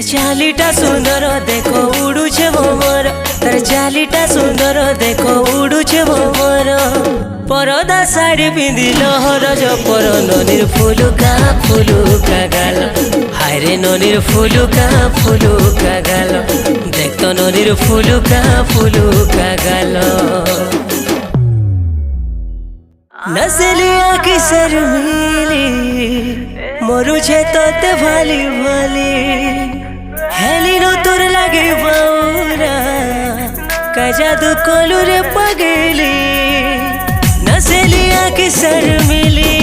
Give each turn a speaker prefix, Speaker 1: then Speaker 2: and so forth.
Speaker 1: तार चालीटा सुंदर देखो उड़ुछे भंवर, तार चालीटा सुंदर देखो उड़ुछे भंवर। परदा साड़ी पिंधि लहर जपर ननीर फुलुका फुलुका गाल, हायरे ननीर फुलुका फुलुका गाल, देख तो ननीर फुलुका फुलुका गाल। नसलिया की शर्मिली मरुछे तोते भाली भाली, हेली नो तोर लागे बाउरा का जादू कोलू रे पगली। नसलिया की शर्मिली